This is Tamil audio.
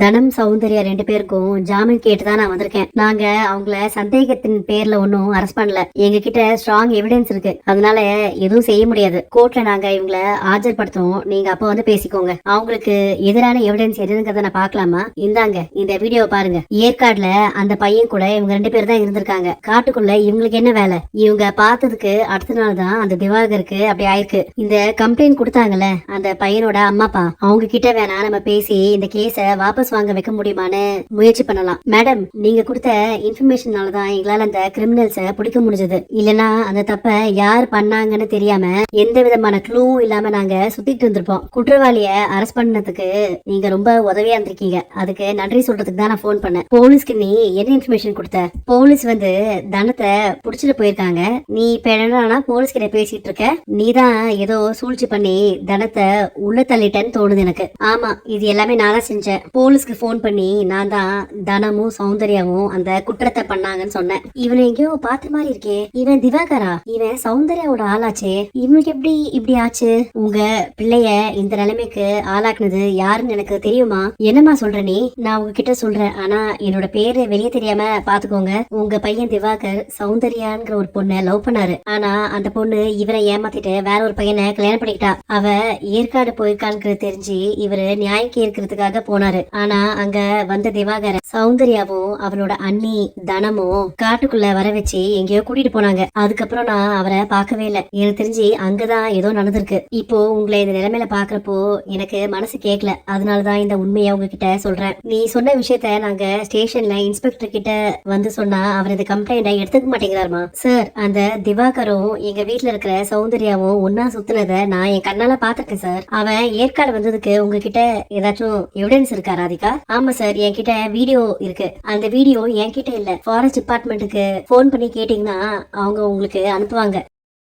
தனம் சௌந்தர்யா 2 பேருக்கும் ஜாமீன் கேட்டுதான் நான் வந்திருக்கேன். நாங்க அவங்கள சந்தேகத்தின் பேர்ல ஒன்னும் அரெஸ்ட் பண்ணல. எங்க கிட்ட ஸ்ட்ராங் எவிடன்ஸ் இருக்கு. அதனால எதுவும் செய்ய முடியாது. கோர்ட்ல நாங்க இவங்கள ஆஜர்படுத்துவோம். நீங்க அப்ப வந்து பேசிக்கோங்க. அவங்களுக்கு எதிரான எவிடன்ஸ் எதுங்கிறத நான் பாக்கலாமா? இந்தாங்க இந்த வீடியோ பாருங்க. ஏற்காடுல அந்த பையன் கூட இவங்க 2 பேர் தான் இருந்திருக்காங்க. காட்டுக்குள்ள இவங்களுக்கு என்ன வேலை? இவங்க பார்த்ததுக்கு அடுத்த நாள் தான் அந்த திவாகருக்கு அப்படி ஆயிருக்கு. இந்த கம்ப்ளைண்ட் கொடுத்தாங்கல்ல அந்த பையனோட அம்மா அப்பா, அவங்க கிட்ட வேணா நம்ம பேசி இந்த கேஸ வாபஸ் வாங்க வைக்க முடியுமான்னு முயற்சி பண்ணலாம். மேடம், நீங்க கொடுத்த இன்ஃபர்மேஷனாலதான் எங்களால அந்த கிரிமினல்ஸ பிடிக்க முடிஞ்சது. இல்லனா அந்த தப்ப யார் பண்ணாங்கன்னு தெரியாம எந்த விதமான க்ளூவும் இல்லாம நாங்க சுத்திட்டு இருந்திருப்போம். குற்றவாளிய அரெஸ்ட் பண்ணதுக்கு நீங்க ரொம்ப உதவியா இருந்திருக்கீங்க. அதுக்கு நன்றி சொல்றதுக்கு தான் நான் போன் பண்ணேன். போலீஸ்க்கு நீ என்ன இன்ஃபர்மேஷன் கொடுத்த? போலீஸ் வந்து தனத்தை புடிச்சிட்டு போயிருக்காங்க. நீ இப்ப என்னன்னா போலீஸ் கிட்ட பேசிட்டு இருக்க. நீதான் ஏதோ சூழ்ச்சி பண்ணி தனத்தை உள்ள தள்ளிட்டேன்னு தோணுது எனக்கு. ஆமா, இது எல்லாமே நான் தான் செஞ்சேன். போலீஸ்க்கு போன் பண்ணி நான் தான் தனமும் சௌந்தர்யாவும் அந்த குற்றத்தை பண்ணாங்கன்னு சொன்னேன். இவனை எங்கேயோ பார்த்த மாதிரி இருக்கே. இவன் திவாகரா? இவன் சௌந்தர்யாவோட ஆளாச்சே. இவனுக்கு எப்படி இப்படி ஆச்சு? உங்க பிள்ளைய இந்த நிலைமைக்கு ஆளாக்குனது யாருன்னு எனக்கு தெரியுமா? என்னமா சொல்ற நீ? நான் உங்ககிட்ட சொல்றேன், ஆனா என்னோட பேரு வெளியே தெரியாம பாத்துக்கோங்க. உங்க பையன் திவாகர் சௌந்தர்யாங்கிற ஒரு பொண்ணை லவ் பண்ணாரு. ஆனா அந்த பொண்ணு இவரை ஏமாத்திட்டு வேற ஒரு பையனை கல்யாணம் பண்ணிக்கிட்டா. அவ ஏற்காடு போயிருக்கான்னு தெரிஞ்சு இவரு நியாயம் கேட்கறதுக்காக போனாரு. ஆனா அங்க வந்த திவாகர சௌந்தர்யாவும் அவளோட அண்ணி தனமும் காட்டுக்குள்ள வர வச்சு எங்கேயோ கூட்டிட்டு போனாங்க. அதுக்கப்புறம் நான் அவரை பார்க்கவே இல்லை. எனக்கு தெரிஞ்சு அங்கதான் ஏதோ நடந்திருக்கு. இப்போ உங்களை இந்த நிலைமையில பாக்குறப்போ எனக்கு மனசு கேட்கல. அதனாலதான் இந்த உண்மையை உங்ககிட்ட சொல்றேன். நீ சொன்ன விஷயத்த நாங்க ஸ்டேஷன்ல இன்ஸ்பெக்டர் கிட்ட வந்து சொன்னா அவர் இந்த கம்ப்ளைண்ட எடுத்துக்க மாட்டேங்கிறாருமா. சார், அந்த திவாகரும் எங்க வீட்டுல இருக்கிற சௌந்தர்யாவும் ஒன்னா சுத்துனத நான் என் கண்ணால பாத்திருக்கேன் சார். அவன் ஏற்காடு வந்ததுக்கு உங்ககிட்ட ஏதாச்சும் எவிடன்ஸ் இருக்கா ராதிகா? ஆமா சார், என்கிட்ட வீடியோ இருக்கு. அந்த வீடியோ என்கிட்ட இல்ல, ஃபாரஸ்ட் டிபார்ட்மெண்ட்டுக்கு போன் பண்ணி கேட்டீங்கன்னா அவங்க உங்களுக்கு அனுப்புவாங்க.